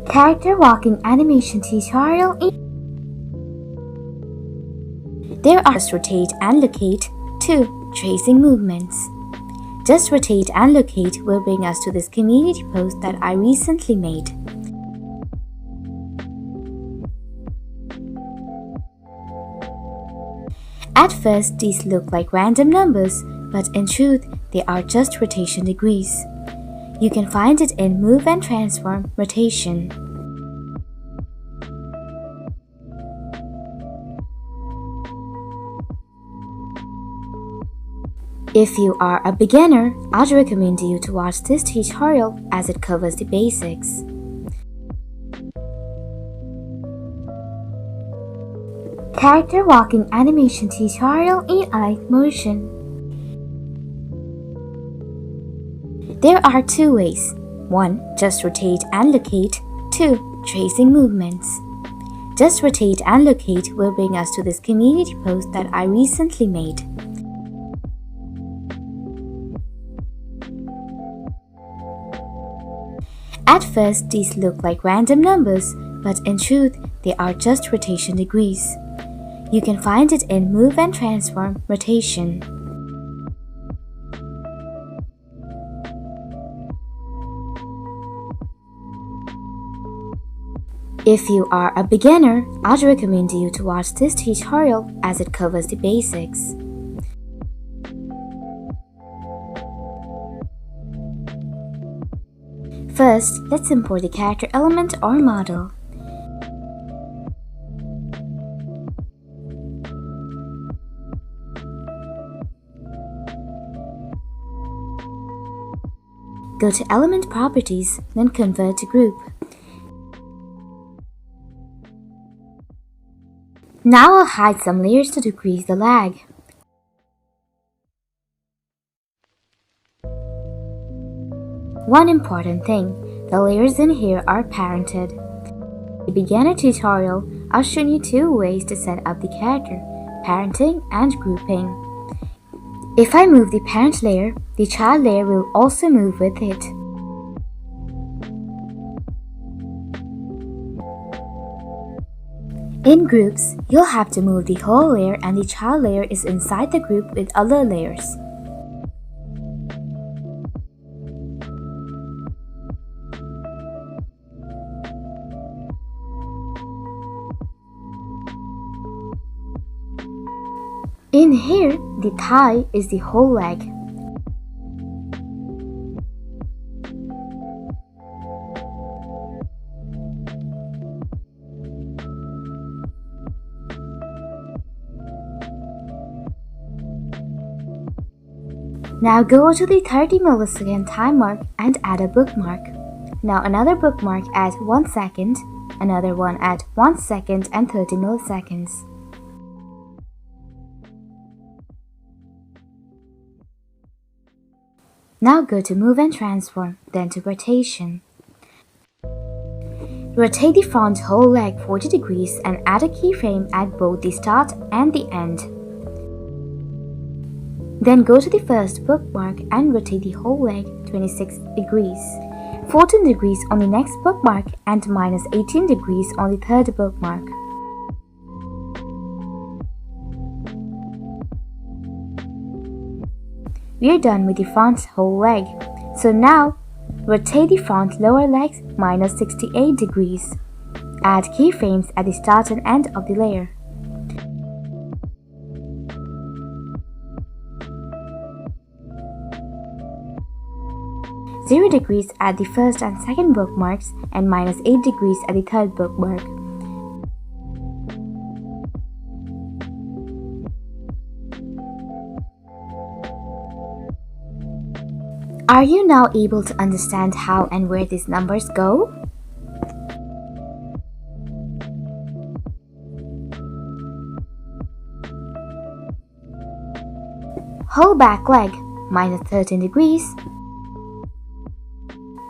Character walking animation tutorial. There are just rotate and locate. 2. Tracing movements. Just rotate and locate will bring us to this community post that I recently made. At first, these look like random numbers, but in truth, they are just rotation degrees. You can find it in Move and Transform Rotation. If you are a beginner, I'd recommend you to watch this tutorial as it covers the basics. Character walking animation tutorial in light motion. There are 2 ways. 1. Just rotate and locate. 2. Tracing movements. Just rotate and locate will bring us to this community post that I recently made. At first, these look like random numbers, but in truth, they are just rotation degrees. You can find it in Move and Transform Rotation. If you are a beginner, I'd recommend you to watch this tutorial as it covers the basics. First, let's import the character element or model. Go to Element Properties, then Convert to Group. Now I'll hide some layers to decrease the lag. One important thing, the layers in here are parented. In the beginner tutorial, I'll show you 2 ways to set up the character, parenting and grouping. If I move the parent layer, the child layer will also move with it. In groups, you'll have to move the whole layer and the child layer is inside the group with other layers. In here, the thigh is the whole leg. Now go to the 30 millisecond time mark and add a bookmark. Now another bookmark at 1 second, another one at 1 second and 30 milliseconds. Now go to Move and Transform, then to Rotation. Rotate the front whole leg 40 degrees and add a keyframe at both the start and the end. Then go to the first bookmark and rotate the whole leg 26 degrees, 14 degrees on the next bookmark and minus 18 degrees on the third bookmark. We are done with the front whole leg. So now, rotate the front lower legs minus 68 degrees. Add keyframes at the start and end of the layer. Zero degrees at the first and second bookmarks and minus 8 degrees at the third bookmark. Are you now able to understand how and where these numbers go? Whole back leg, minus 13 degrees,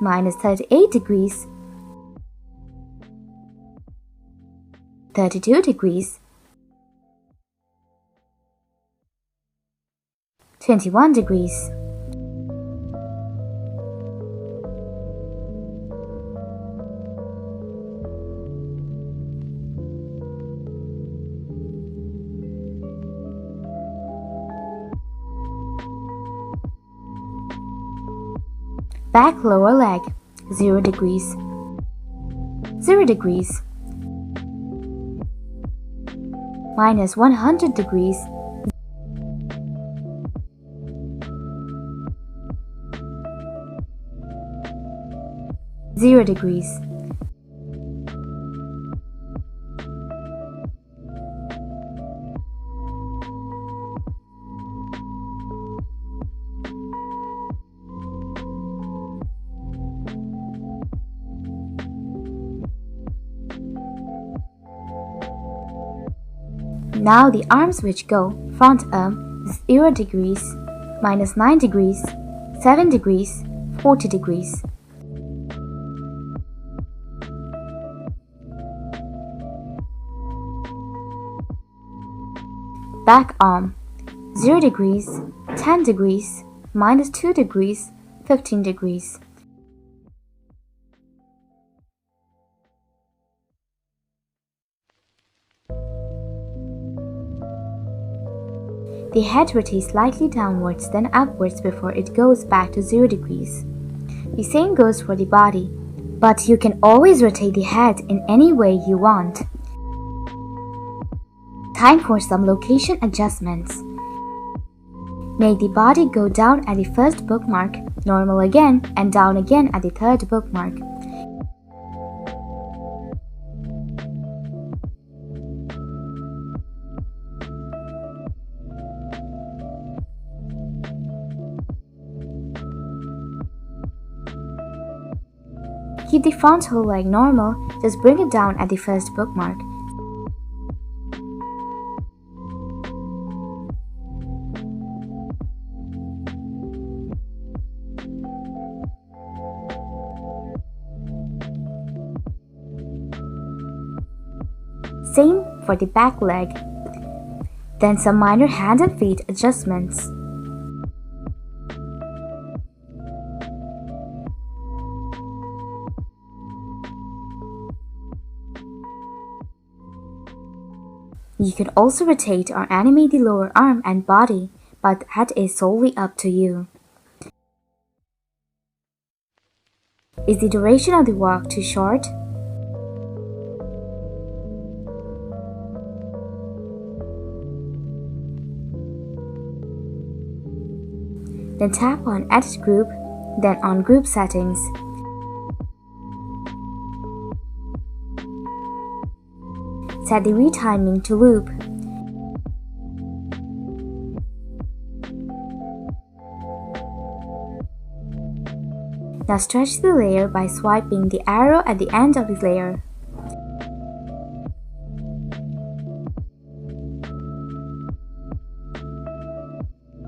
minus 38 degrees, 32 degrees, 21 degrees. Back lower leg, 0 degrees. 0 degrees. Minus 100 degrees. 0 degrees. Now the arms which go front arm is 0 degrees, minus 9 degrees, 7 degrees, 40 degrees. Back arm 0 degrees, 10 degrees, minus 2 degrees, 15 degrees. The head rotates slightly downwards then upwards before it goes back to 0 degrees. The same goes for the body, but you can always rotate the head in any way you want. Time for some location adjustments. Make the body go down at the first bookmark, normal again, and down again at the third bookmark. Keep the front whole leg normal, just bring it down at the first bookmark. Same for the back leg. Then some minor hand and feet adjustments. You can also rotate or animate the lower arm and body, but that is solely up to you. Is the duration of the walk too short? Then tap on Edit Group, then on Group Settings. Set the retiming to loop. Now stretch the layer by swiping the arrow at the end of the layer.